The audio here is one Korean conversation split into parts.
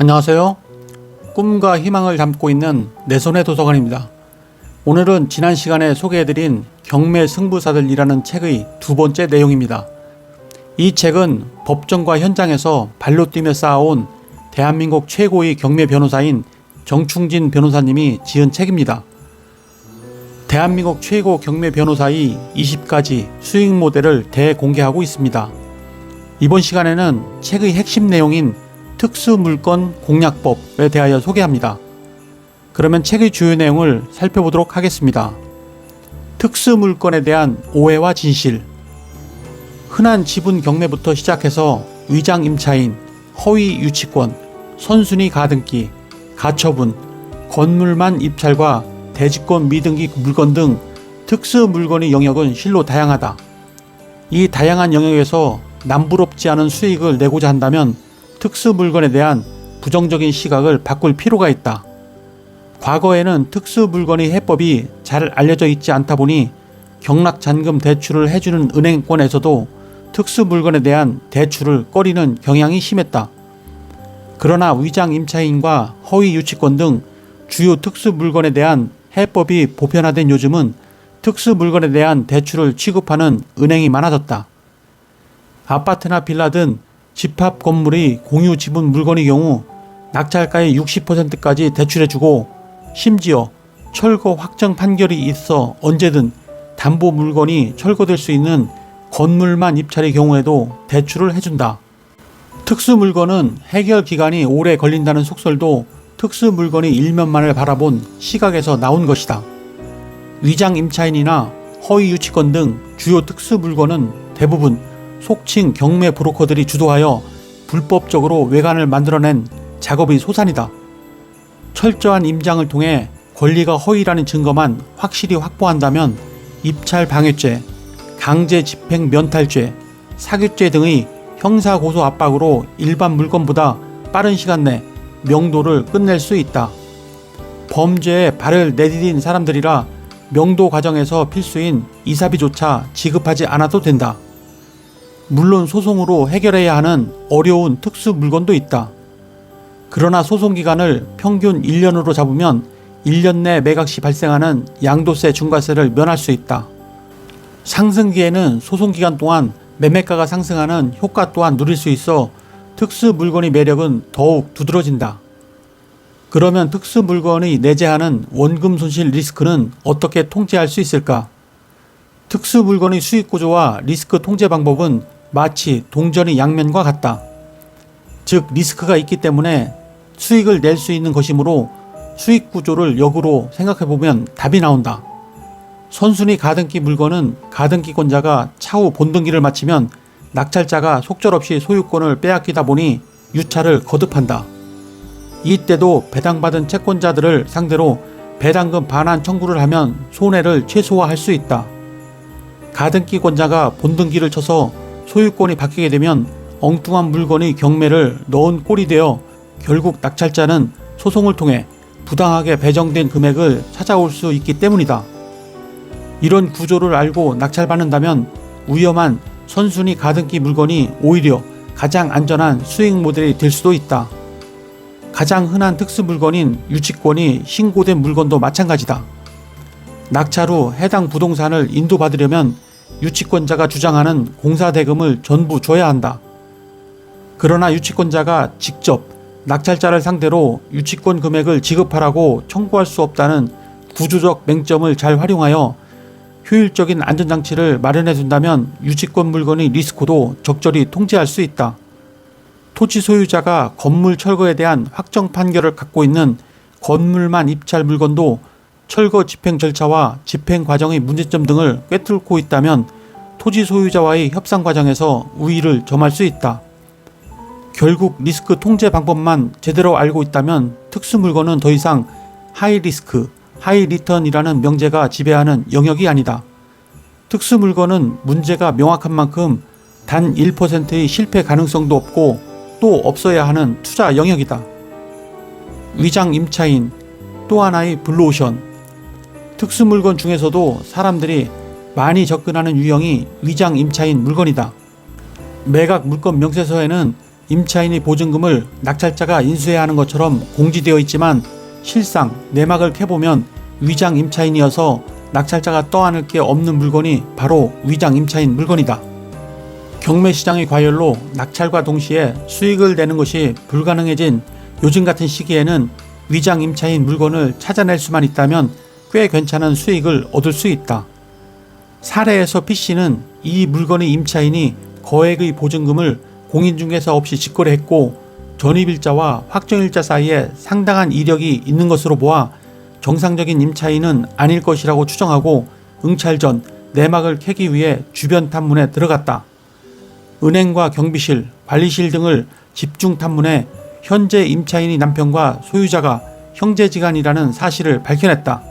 안녕하세요. 꿈과 희망을 담고 있는 내 손의 도서관입니다. 오늘은 지난 시간에 소개해드린 경매 승부사들이라는 책의 두 번째 내용입니다. 이 책은 법정과 현장에서 발로 뛰며 쌓아온 대한민국 최고의 경매 변호사인 정충진 변호사님이 지은 책입니다. 대한민국 최고 경매 변호사의 20가지 수익 모델을 대공개하고 있습니다. 이번 시간에는 책의 핵심 내용인 특수물건 공략법에 대하여 소개합니다. 그러면 책의 주요 내용을 살펴보도록 하겠습니다. 특수물건에 대한 오해와 진실. 흔한 지분 경매부터 시작해서 위장 임차인, 허위 유치권, 선순위 가등기, 가처분, 건물만 입찰과 대지권 미등기 물건 등 특수물건의 영역은 실로 다양하다. 이 다양한 영역에서 남부럽지 않은 수익을 내고자 한다면 특수물건에 대한 부정적인 시각을 바꿀 필요가 있다. 과거에는 특수물건의 해법이 잘 알려져 있지 않다 보니 경락잔금 대출을 해주는 은행권에서도 특수물건에 대한 대출을 꺼리는 경향이 심했다. 그러나 위장 임차인과 허위 유치권 등 주요 특수물건에 대한 해법이 보편화된 요즘은 특수물건에 대한 대출을 취급하는 은행이 많아졌다. 아파트나 빌라 등 집합 건물의 공유 지분 물건의 경우 낙찰가의 60%까지 대출해주고 심지어 철거 확정 판결이 있어 언제든 담보 물건이 철거될 수 있는 건물만 입찰의 경우에도 대출을 해준다. 특수물건은 해결 기간이 오래 걸린다는 속설도 특수물건의 일면만을 바라본 시각에서 나온 것이다. 위장 임차인이나 허위 유치권 등 주요 특수물건은 대부분 속칭 경매 브로커들이 주도하여 불법적으로 외관을 만들어낸 작업의 소산이다. 철저한 임장을 통해 권리가 허위라는 증거만 확실히 확보한다면 입찰 방해죄, 강제 집행 면탈죄, 사규죄 등의 형사 고소 압박으로 일반 물건보다 빠른 시간 내 명도를 끝낼 수 있다. 범죄에 발을 내디딘 사람들이라 명도 과정에서 필수인 이사비조차 지급하지 않아도 된다. 물론 소송으로 해결해야 하는 어려운 특수 물건도 있다. 그러나 소송 기간을 평균 1년으로 잡으면 1년 내 매각 시 발생하는 양도세 중과세를 면할 수 있다. 상승기에는 소송 기간 동안 매매가가 상승하는 효과 또한 누릴 수 있어 특수 물건의 매력은 더욱 두드러진다. 그러면 특수 물건이 내재하는 원금 손실 리스크는 어떻게 통제할 수 있을까? 특수 물건의 수익 구조와 리스크 통제 방법은 마치 동전의 양면과 같다. 즉 리스크가 있기 때문에 수익을 낼 수 있는 것이므로 수익 구조를 역으로 생각해보면 답이 나온다. 선순위 가등기 물건은 가등기권자가 차후 본등기를 마치면 낙찰자가 속절없이 소유권을 빼앗기다 보니 유찰을 거듭한다. 이때도 배당받은 채권자들을 상대로 배당금 반환 청구를 하면 손해를 최소화할 수 있다. 가등기권자가 본등기를 쳐서 소유권이 바뀌게 되면 엉뚱한 물건의 경매를 넣은 꼴이 되어 결국 낙찰자는 소송을 통해 부당하게 배정된 금액을 찾아올 수 있기 때문이다. 이런 구조를 알고 낙찰받는다면 위험한 선순위 가등기 물건이 오히려 가장 안전한 수익 모델이 될 수도 있다. 가장 흔한 특수 물건인 유치권이 신고된 물건도 마찬가지다. 낙찰 후 해당 부동산을 인도받으려면 유치권자가 주장하는 공사대금을 전부 줘야 한다. 그러나 유치권자가 직접 낙찰자를 상대로 유치권 금액을 지급하라고 청구할 수 없다는 구조적 맹점을 잘 활용하여 효율적인 안전장치를 마련해 둔다면 유치권 물건의 리스크도 적절히 통제할 수 있다. 토지 소유자가 건물 철거에 대한 확정 판결을 갖고 있는 건물만 입찰 물건도 철거 집행 절차와 집행 과정의 문제점 등을 꿰뚫고 있다면 토지 소유자와의 협상 과정에서 우위를 점할 수 있다. 결국 리스크 통제 방법만 제대로 알고 있다면 특수 물건은 더 이상 하이 리스크, 하이 리턴이라는 명제가 지배하는 영역이 아니다. 특수 물건은 문제가 명확한 만큼 단 1%의 실패 가능성도 없고 또 없어야 하는 투자 영역이다. 위장 임차인, 또 하나의 블루오션. 특수 물건 중에서도 사람들이 많이 접근하는 유형이 위장 임차인 물건이다. 매각 물건 명세서에는 임차인이 보증금을 낙찰자가 인수해야 하는 것처럼 공지되어 있지만 실상 내막을 캐보면 위장 임차인이어서 낙찰자가 떠안을 게 없는 물건이 바로 위장 임차인 물건이다. 경매시장의 과열로 낙찰과 동시에 수익을 내는 것이 불가능해진 요즘 같은 시기에는 위장 임차인 물건을 찾아낼 수만 있다면 꽤 괜찮은 수익을 얻을 수 있다. 사례에서 P씨는 이 물건의 임차인이 거액의 보증금을 공인중개사 없이 직거래했고 전입일자와 확정일자 사이에 상당한 이력이 있는 것으로 보아 정상적인 임차인은 아닐 것이라고 추정하고 응찰 전 내막을 캐기 위해 주변 탐문에 들어갔다. 은행과 경비실, 관리실 등을 집중 탐문해 현재 임차인의 남편과 소유자가 형제지간이라는 사실을 밝혀냈다.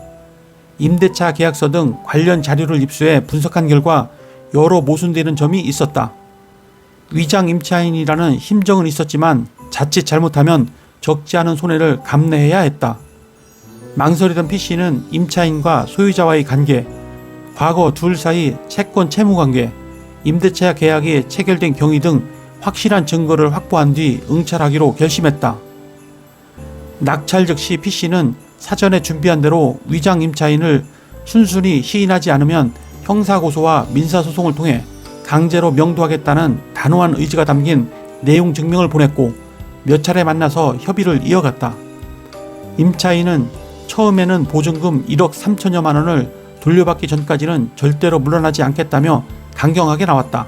임대차 계약서 등 관련 자료를 입수해 분석한 결과 여러 모순되는 점이 있었다. 위장 임차인이라는 힘정은 있었지만 자칫 잘못하면 적지 않은 손해를 감내해야 했다. 망설이던 P씨는 임차인과 소유자와의 관계, 과거 둘 사이 채권 채무 관계, 임대차 계약이 체결된 경위 등 확실한 증거를 확보한 뒤 응찰하기로 결심했다. 낙찰 즉시 P씨는 사전에 준비한 대로 위장 임차인을 순순히 시인하지 않으면 형사고소와 민사소송을 통해 강제로 명도하겠다는 단호한 의지가 담긴 내용 증명을 보냈고 몇 차례 만나서 협의를 이어갔다. 임차인은 처음에는 보증금 1억 3천여만 원을 돌려받기 전까지는 절대로 물러나지 않겠다며 강경하게 나왔다.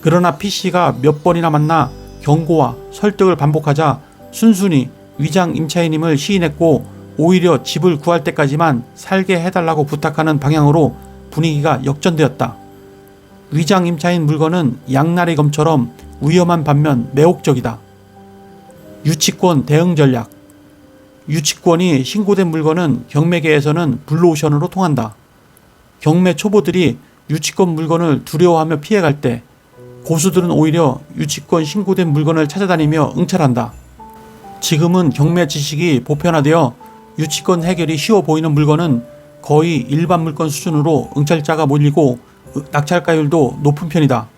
그러나 P씨가 몇 번이나 만나 경고와 설득을 반복하자 순순히 위장 임차인임을 시인했고 오히려 집을 구할 때까지만 살게 해달라고 부탁하는 방향으로 분위기가 역전되었다. 위장 임차인 물건은 양날의 검처럼 위험한 반면 매혹적이다. 유치권 대응 전략. 유치권이 신고된 물건은 경매계에서는 블루오션으로 통한다. 경매 초보들이 유치권 물건을 두려워하며 피해갈 때 고수들은 오히려 유치권 신고된 물건을 찾아다니며 응찰한다. 지금은 경매 지식이 보편화되어 유치권 해결이 쉬워 보이는 물건은 거의 일반 물건 수준으로 응찰자가 몰리고 낙찰가율도 높은 편이다.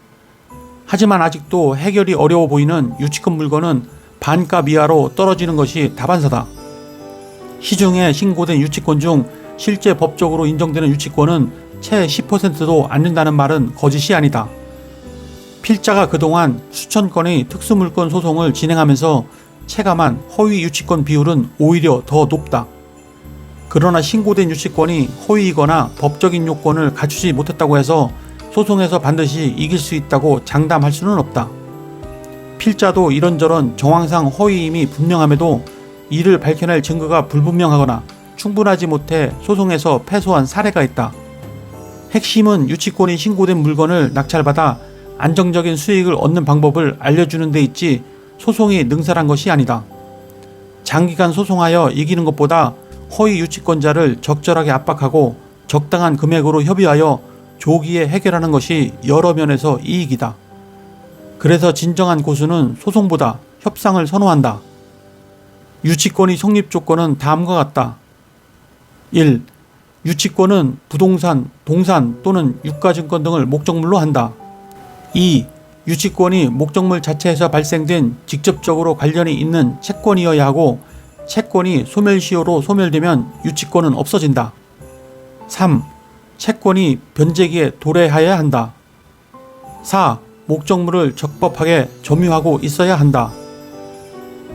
하지만 아직도 해결이 어려워 보이는 유치권 물건은 반값 이하로 떨어지는 것이 다반사다. 시중에 신고된 유치권 중 실제 법적으로 인정되는 유치권은 채 10%도 안 된다는 말은 거짓이 아니다. 필자가 그동안 수천 건의 특수물건 소송을 진행하면서 체감한 허위 유치권 비율은 오히려 더 높다. 그러나 신고된 유치권이 허위이거나 법적인 요건을 갖추지 못했다고 해서 소송에서 반드시 이길 수 있다고 장담할 수는 없다. 필자도 이런저런 정황상 허위임이 분명함에도 이를 밝혀낼 증거가 불분명하거나 충분하지 못해 소송에서 패소한 사례가 있다. 핵심은 유치권이 신고된 물건을 낙찰받아 안정적인 수익을 얻는 방법을 알려주는 데 있지 소송이 능사란 것이 아니다. 장기간 소송하여 이기는 것보다 허위 유치권자를 적절하게 압박하고 적당한 금액으로 협의하여 조기에 해결하는 것이 여러 면에서 이익이다. 그래서 진정한 고수는 소송보다 협상을 선호한다. 유치권의 성립 조건은 다음과 같다. 1. 유치권은 부동산, 동산 또는 유가증권 등을 목적물로 한다. 2. 유치권이 목적물 자체에서 발생된 직접적으로 관련이 있는 채권이어야 하고 채권이 소멸시효로 소멸되면 유치권은 없어진다. 3. 채권이 변제기에 도래하여야 한다. 4. 목적물을 적법하게 점유하고 있어야 한다.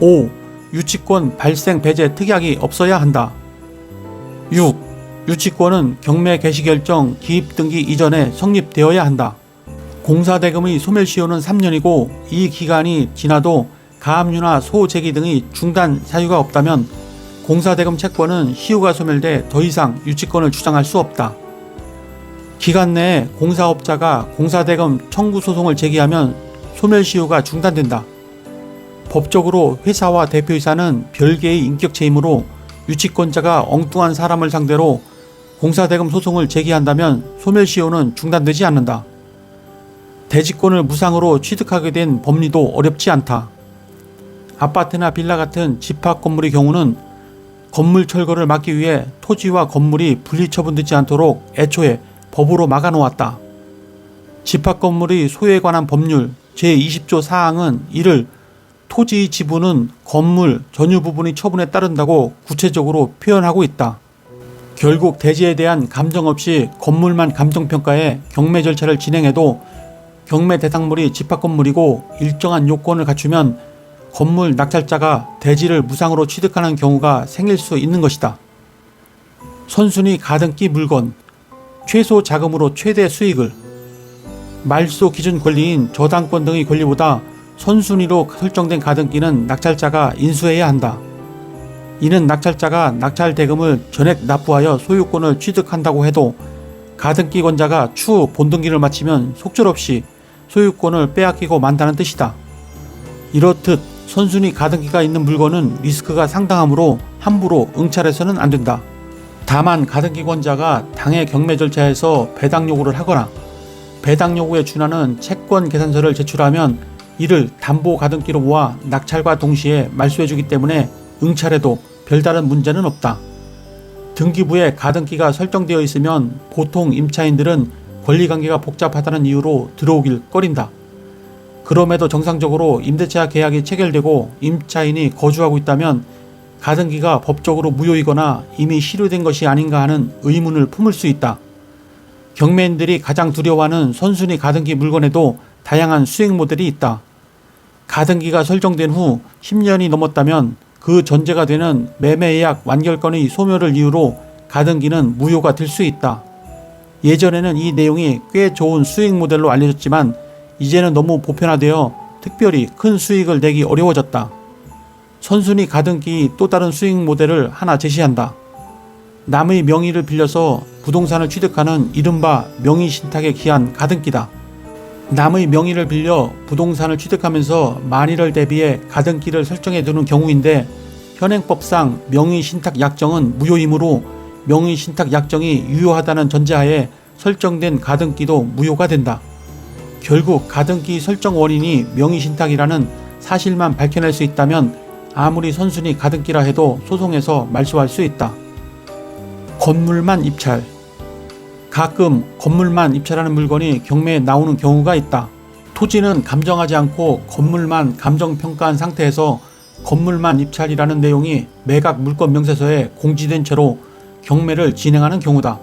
5. 유치권 발생 배제 특약이 없어야 한다. 6. 유치권은 경매 개시 결정 기입 등기 이전에 성립되어야 한다. 공사대금의 소멸시효는 3년이고 이 기간이 지나도 가압류나 소재기 등의 중단 사유가 없다면 공사대금 채권은 시효가 소멸돼 더 이상 유치권을 주장할 수 없다. 기간 내에 공사업자가 공사대금 청구 소송을 제기하면 소멸시효가 중단된다. 법적으로 회사와 대표이사는 별개의 인격체이므로 유치권자가 엉뚱한 사람을 상대로 공사대금 소송을 제기한다면 소멸시효는 중단되지 않는다. 대지권을 무상으로 취득하게 된 법리도 어렵지 않다. 아파트나 빌라 같은 집합 건물의 경우는 건물 철거를 막기 위해 토지와 건물이 분리처분되지 않도록 애초에 법으로 막아놓았다. 집합 건물의 소유에 관한 법률 제20조 사항은 이를 토지의 지분은 건물 전유 부분의 처분에 따른다고 구체적으로 표현하고 있다. 결국 대지에 대한 감정 없이 건물만 감정평가해 경매 절차를 진행해도 경매 대상물이 집합 건물이고 일정한 요건을 갖추면 건물 낙찰자가 대지를 무상으로 취득하는 경우가 생길 수 있는 것이다. 선순위 가등기 물건, 최소 자금으로 최대 수익을, 말소 기준 권리인 저당권 등의 권리보다 선순위로 설정된 가등기는 낙찰자가 인수해야 한다. 이는 낙찰자가 낙찰 대금을 전액 납부하여 소유권을 취득한다고 해도 가등기 권자가 추후 본등기를 마치면 속절없이 소유권을 빼앗기고 만다는 뜻이다. 이렇듯 선순위 가등기가 있는 물건은 리스크가 상당하므로 함부로 응찰해서는 안 된다. 다만 가등기 권자가 당해 경매 절차에서 배당 요구를 하거나 배당 요구에 준하는 채권 계산서를 제출하면 이를 담보 가등기로 모아 낙찰과 동시에 말소해주기 때문에 응찰해도 별다른 문제는 없다. 등기부에 가등기가 설정되어 있으면 보통 임차인들은 권리관계가 복잡하다는 이유로 들어오길 꺼린다. 그럼에도 정상적으로 임대차 계약이 체결되고 임차인이 거주하고 있다면 가등기가 법적으로 무효이거나 이미 실효된 것이 아닌가 하는 의문을 품을 수 있다. 경매인들이 가장 두려워하는 선순위 가등기 물건에도 다양한 수익 모델이 있다. 가등기가 설정된 후 10년이 넘었다면 그 전제가 되는 매매예약 완결권의 소멸을 이유로 가등기는 무효가 될 수 있다. 예전에는 이 내용이 꽤 좋은 수익 모델로 알려졌지만 이제는 너무 보편화되어 특별히 큰 수익을 내기 어려워졌다. 선순위 가등기 또 다른 수익 모델을 하나 제시한다. 남의 명의를 빌려서 부동산을 취득하는 이른바 명의신탁에 기한 가등기다. 남의 명의를 빌려 부동산을 취득하면서 만일을 대비해 가등기를 설정해 두는 경우인데 현행법상 명의신탁 약정은 무효이므로 명의신탁 약정이 유효하다는 전제하에 설정된 가등기도 무효가 된다. 결국 가등기 설정 원인이 명의신탁이라는 사실만 밝혀낼 수 있다면 아무리 선순위 가등기라 해도 소송에서 말소할 수 있다. 건물만 입찰. 가끔 건물만 입찰하는 물건이 경매에 나오는 경우가 있다. 토지는 감정하지 않고 건물만 감정평가한 상태에서 건물만 입찰이라는 내용이 매각 물건 명세서에 공지된 채로 경매를 진행하는 경우다.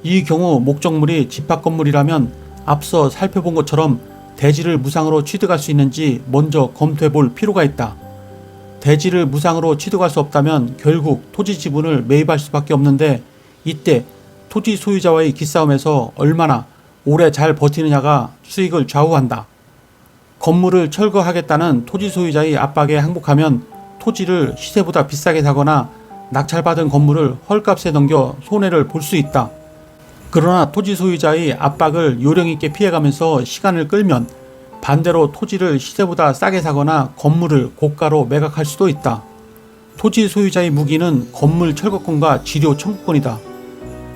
이 경우 목적물이 집합 건물이라면 앞서 살펴본 것처럼 대지를 무상으로 취득할 수 있는지 먼저 검토해 볼 필요가 있다. 대지를 무상으로 취득할 수 없다면 결국 토지 지분을 매입할 수밖에 없는데 이때 토지 소유자와의 기싸움에서 얼마나 오래 잘 버티느냐가 수익을 좌우한다. 건물을 철거하겠다는 토지 소유자의 압박에 항복하면 토지를 시세보다 비싸게 사거나 낙찰받은 건물을 헐값에 넘겨 손해를 볼 수 있다. 그러나 토지 소유자의 압박을 요령있게 피해가면서 시간을 끌면 반대로 토지를 시세보다 싸게 사거나 건물을 고가로 매각할 수도 있다. 토지 소유자의 무기는 건물 철거권과 지료 청구권이다.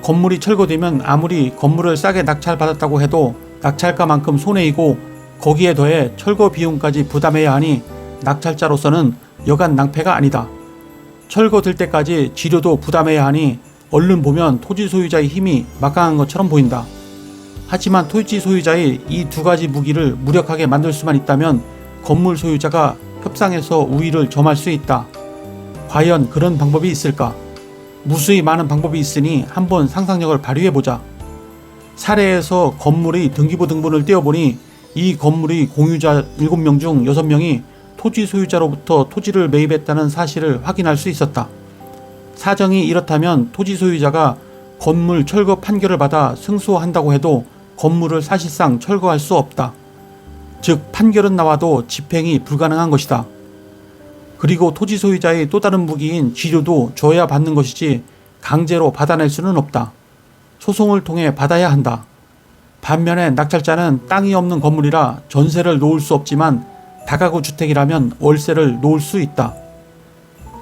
건물이 철거되면 아무리 건물을 싸게 낙찰받았다고 해도 낙찰가만큼 손해이고 거기에 더해 철거 비용까지 부담해야 하니 낙찰자로서는 여간 낭패가 아니다. 철거될 때까지 지료도 부담해야 하니 얼른 보면 토지 소유자의 힘이 막강한 것처럼 보인다. 하지만 토지 소유자의 이 두 가지 무기를 무력하게 만들 수만 있다면 건물 소유자가 협상에서 우위를 점할 수 있다. 과연 그런 방법이 있을까? 무수히 많은 방법이 있으니 한번 상상력을 발휘해보자. 사례에서 건물의 등기부 등본을 떼어보니 이 건물의 공유자 7명 중 6명이 토지 소유자로부터 토지를 매입했다는 사실을 확인할 수 있었다. 사정이 이렇다면 토지 소유자가 건물 철거 판결을 받아 승소한다고 해도 건물을 사실상 철거할 수 없다. 즉 판결은 나와도 집행이 불가능한 것이다. 그리고 토지 소유자의 또 다른 무기인 지료도 줘야 받는 것이지 강제로 받아낼 수는 없다. 소송을 통해 받아야 한다. 반면에 낙찰자는 땅이 없는 건물이라 전세를 놓을 수 없지만 다가구 주택이라면 월세를 놓을 수 있다.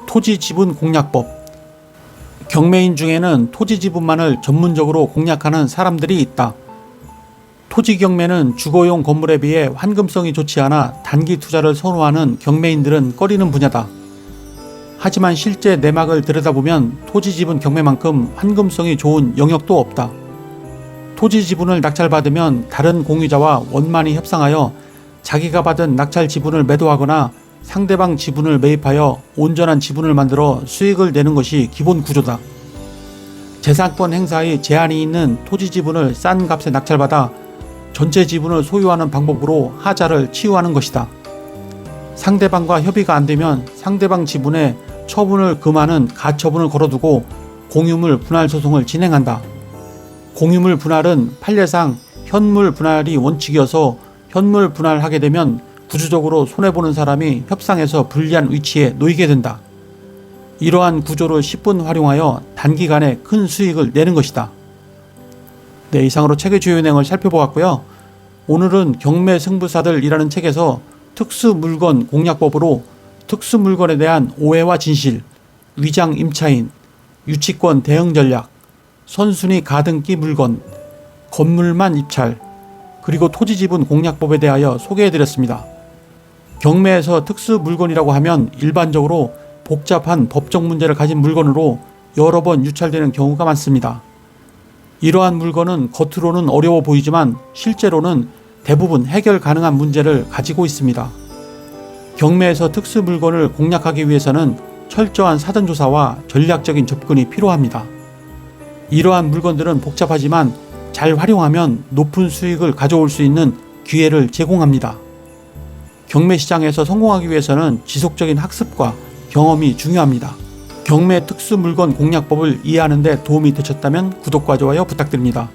토지 지분 공략법. 경매인 중에는 토지 지분만을 전문적으로 공략하는 사람들이 있다. 토지 경매는 주거용 건물에 비해 환금성이 좋지 않아 단기 투자를 선호하는 경매인들은 꺼리는 분야다. 하지만 실제 내막을 들여다보면 토지 지분 경매만큼 환금성이 좋은 영역도 없다. 토지 지분을 낙찰받으면 다른 공유자와 원만히 협상하여 자기가 받은 낙찰 지분을 매도하거나 상대방 지분을 매입하여 온전한 지분을 만들어 수익을 내는 것이 기본 구조다. 재산권 행사의 제한이 있는 토지 지분을 싼 값에 낙찰받아 전체 지분을 소유하는 방법으로 하자를 치유하는 것이다. 상대방과 협의가 안 되면 상대방 지분에 처분을 금하는 가처분을 걸어두고 공유물 분할 소송을 진행한다. 공유물 분할은 판례상 현물 분할이 원칙이어서 현물 분할하게 되면 구조적으로 손해보는 사람이 협상에서 불리한 위치에 놓이게 된다. 이러한 구조를 10분 활용하여 단기간에 큰 수익을 내는 것이다. 네, 이상으로 책의 주요 내용을 살펴보았고요. 오늘은 경매승부사들이라는 책에서 특수물건 공략법으로 특수물건에 대한 오해와 진실, 위장 임차인, 유치권 대응 전략, 선순위 가등기 물건, 건물만 입찰, 그리고 토지지분 공략법에 대하여 소개해드렸습니다. 경매에서 특수물건이라고 하면 일반적으로 복잡한 법적 문제를 가진 물건으로 여러 번 유찰되는 경우가 많습니다. 이러한 물건은 겉으로는 어려워 보이지만 실제로는 대부분 해결 가능한 문제를 가지고 있습니다. 경매에서 특수물건을 공략하기 위해서는 철저한 사전조사와 전략적인 접근이 필요합니다. 이러한 물건들은 복잡하지만 잘 활용하면 높은 수익을 가져올 수 있는 기회를 제공합니다. 경매 시장에서 성공하기 위해서는 지속적인 학습과 경험이 중요합니다. 경매 특수물건 공략법을 이해하는 데 도움이 되셨다면 구독과 좋아요 부탁드립니다.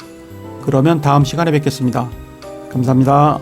그러면 다음 시간에 뵙겠습니다. 감사합니다.